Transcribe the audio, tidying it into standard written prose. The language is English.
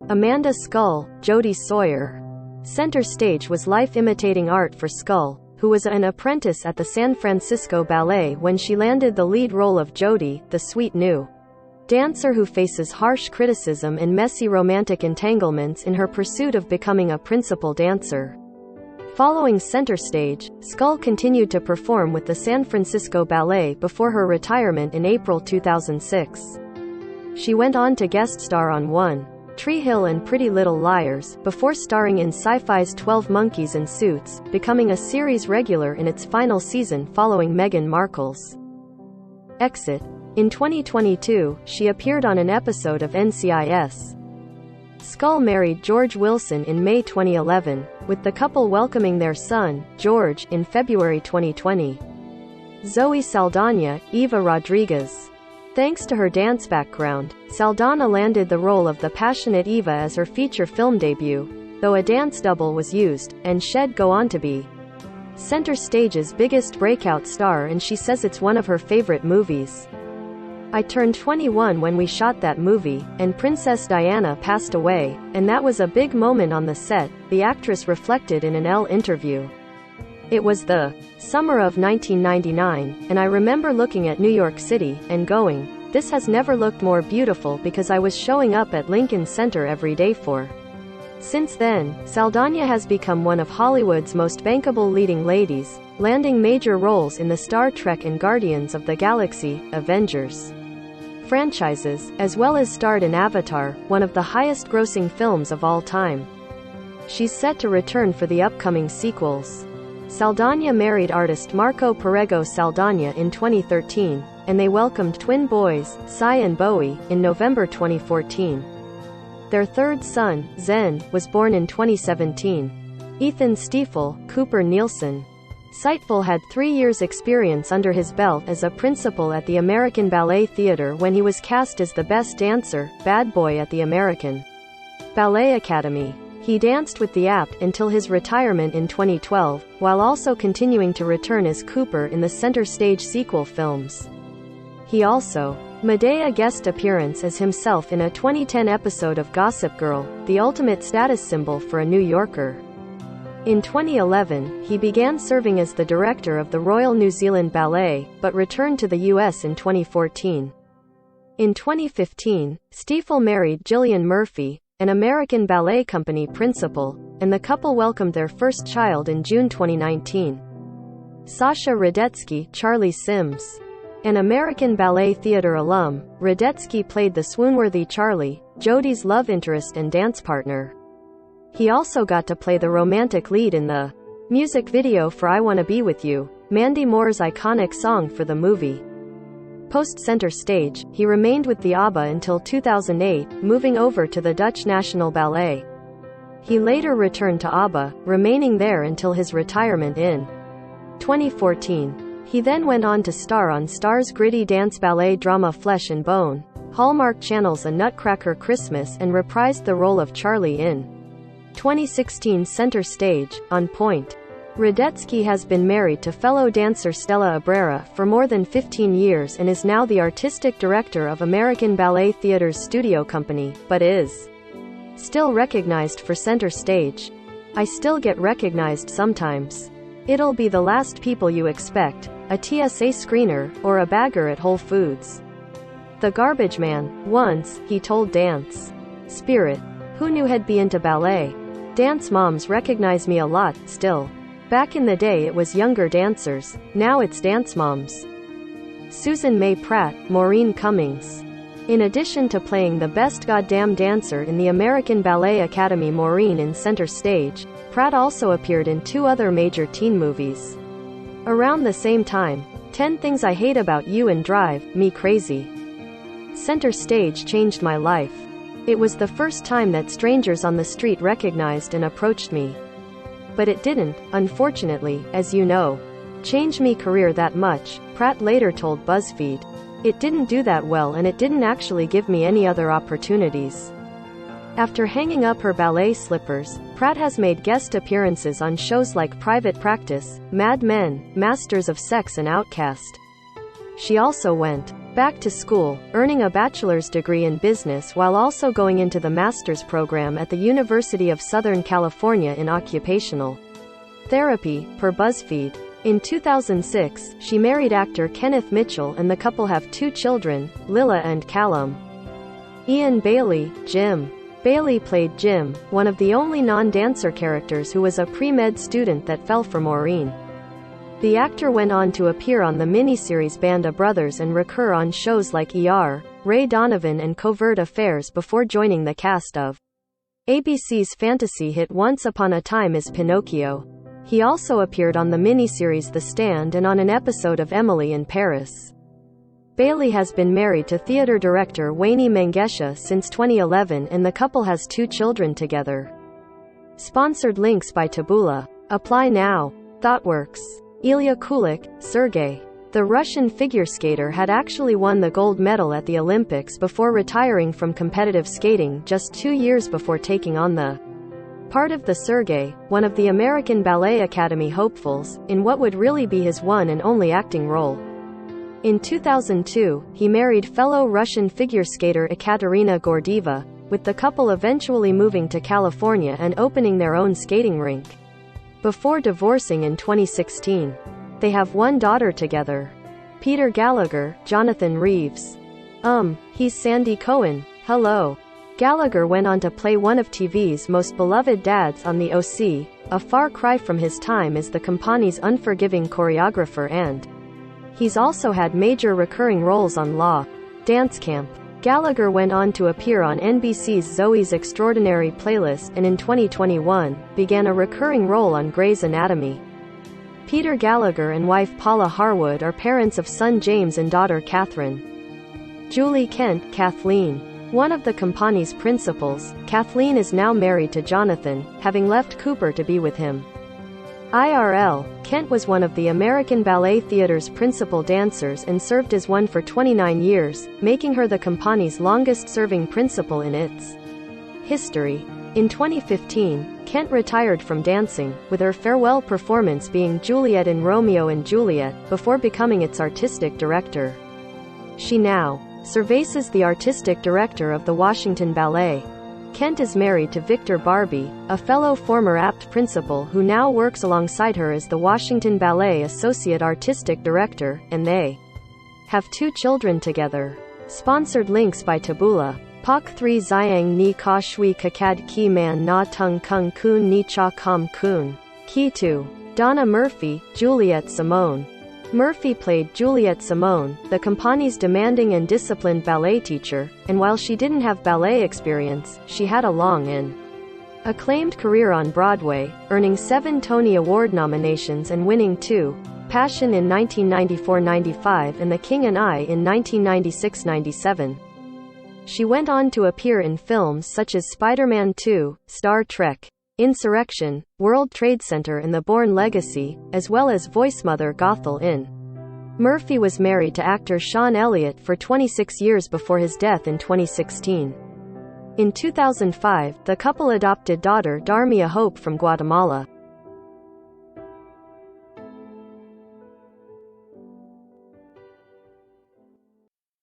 Amanda Scull, Jodie Sawyer. Center stage was life imitating art for Scull, who was an apprentice at the San Francisco Ballet when she landed the lead role of Jodie, the sweet new dancer who faces harsh criticism and messy romantic entanglements in her pursuit of becoming a principal dancer. Following center stage, Scull continued to perform with the San Francisco Ballet before her retirement in April 2006. She went on to guest star on One Tree Hill and Pretty Little Liars, before starring in Sci-Fi's 12 Monkeys and Suits, becoming a series regular in its final season following Meghan Markle's exit. In 2022, she appeared on an episode of NCIS. Scull married George Wilson in May 2011, with the couple welcoming their son, George, in February 2020. Zoe Saldana Eva Rodriguez. Thanks to her dance background, Saldana landed the role of the passionate Eva as her feature film debut, though a dance double was used, and she'd go on to be center stage's biggest breakout star, and she says it's one of her favorite movies. I turned 21 when we shot that movie, and Princess Diana passed away, and that was a big moment on the set, the actress reflected in an Elle interview. It was the summer of 1999, and I remember looking at New York City, and going, this has never looked more beautiful, because I was showing up at Lincoln Center every day for. Since then, Saldana has become one of Hollywood's most bankable leading ladies, landing major roles in the Star Trek and Guardians of the Galaxy, Avengers franchises, as well as starred in Avatar, one of the highest-grossing films of all time. She's set to return for the upcoming sequels. Saldana married artist Marco Perego Saldana in 2013, and they welcomed twin boys, Cy and Bowie, in November 2014. Their third son, Zen, was born in 2017. Ethan Stiefel, Cooper Nielsen. Stiefel had 3 years' experience under his belt as a principal at the American Ballet Theatre when he was cast as the best dancer, bad boy at the American Ballet Academy. He danced with the apt until his retirement in 2012, while also continuing to return as Cooper in the center stage sequel films. He also made a guest appearance as himself in a 2010 episode of Gossip Girl, the ultimate status symbol for a New Yorker. In 2011, he began serving as the director of the Royal New Zealand Ballet, but returned to the US in 2014. In 2015, Stiefel married Gillian Murphy, an American ballet company principal, and the couple welcomed their first child in June 2019. Sasha Radetsky, Charlie Sims. An American Ballet Theatre alum, Radetsky played the swoon-worthy Charlie, Jodie's love interest and dance partner. He also got to play the romantic lead in the music video for I Wanna Be With You, Mandy Moore's iconic song for the movie. Post-center stage, he remained with the ABBA until 2008, moving over to the Dutch National Ballet. He later returned to ABBA, remaining there until his retirement in 2014. He then went on to star on Star's gritty dance ballet drama Flesh and Bone, Hallmark Channel's A Nutcracker Christmas, and reprised the role of Charlie in 2016 center stage, On Point. Radetsky has been married to fellow dancer Stella Abrera for more than 15 years and is now the artistic director of American Ballet Theatre's studio company, but is still recognized for center stage. I still get recognized sometimes. It'll be the last people you expect, a TSA screener, or a bagger at Whole Foods. The garbage man, once, he told Dance Spirit. Who knew he'd be into ballet? Dance moms recognize me a lot, still. Back in the day it was younger dancers, now it's dance moms. Susan May Pratt, Maureen Cummings. In addition to playing the best goddamn dancer in the American Ballet Academy Maureen in center stage, Pratt also appeared in 2 other major teen movies. Around the same time, 10 Things I Hate About You and Drive Me Crazy. Center stage changed my life. It was the first time that strangers on the street recognized and approached me. But it didn't, unfortunately, as you know, change me career that much, Pratt later told BuzzFeed. It didn't do that well, and it didn't actually give me any other opportunities. After hanging up her ballet slippers, Pratt has made guest appearances on shows like Private Practice, Mad Men, Masters of Sex and Outcast. She also went back to school, earning a bachelor's degree in business while also going into the master's program at the University of Southern California in occupational therapy, per BuzzFeed. In 2006, she married actor Kenneth Mitchell and the couple have 2 children, Lila and Callum. Ian Bailey, Jim. Bailey played Jim, one of the only non-dancer characters who was a pre-med student that fell for Maureen. The actor went on to appear on the miniseries Band of Brothers and recur on shows like ER, Ray Donovan and Covert Affairs before joining the cast of ABC's fantasy hit Once Upon a Time as Pinocchio. He also appeared on the miniseries The Stand and on an episode of Emily in Paris. Bailey has been married to theater director Wayne Mangesha since 2011 and the couple has 2 children together. Sponsored links by Taboola. Apply now. ThoughtWorks. Ilia Kulik, Sergey. The Russian figure skater had actually won the gold medal at the Olympics before retiring from competitive skating just 2 years before taking on the part of the Sergey, one of the American Ballet Academy hopefuls, in what would really be his one and only acting role. In 2002, he married fellow Russian figure skater Ekaterina Gordieva, with the couple eventually moving to California and opening their own skating rink. Before divorcing in 2016. They have 1 daughter together. Peter Gallagher, Jonathan Reeves. He's Sandy Cohen. Hello. Gallagher went on to play one of TV's most beloved dads on The OC, a far cry from his time as the company's unforgiving choreographer, and he's also had major recurring roles on Law, Dance Camp. Gallagher went on to appear on NBC's Zoe's Extraordinary Playlist and in 2021, began a recurring role on Grey's Anatomy. Peter Gallagher and wife Paula Harwood are parents of son James and daughter Catherine. Julie Kent, Kathleen. One of the company's principals, Kathleen is now married to Jonathan, having left Cooper to be with him. IRL, Kent was one of the American Ballet Theater's principal dancers and served as one for 29 years, making her the company's longest-serving principal in its history. In 2015, Kent retired from dancing, with her farewell performance being Juliet in Romeo and Juliet, before becoming its artistic director. She now serves as the artistic director of the Washington Ballet. Kent is married to Victor Barbie, a fellow former APT principal who now works alongside her as the Washington Ballet Associate Artistic Director, and they have 2 children together. Sponsored links by Taboola. Pak 3 Zyang ni ka shui kakad ki man na tung kung kun ni cha kam kun. Ki 2. Donna Murphy, Juliet Simone. Murphy played Juliet Simone, the company's demanding and disciplined ballet teacher, and while she didn't have ballet experience, she had a long and acclaimed career on Broadway, earning 7 Tony Award nominations and winning 2, Passion in 1994-95 and The King and I in 1996-97. She went on to appear in films such as Spider-Man 2, Star Trek, Insurrection, World Trade Center and The Bourne Legacy, as well as voice Mother Gothel in. Murphy was married to actor Sean Elliott for 26 years before his death in 2016. In 2005, the couple adopted daughter Darmia Hope from Guatemala.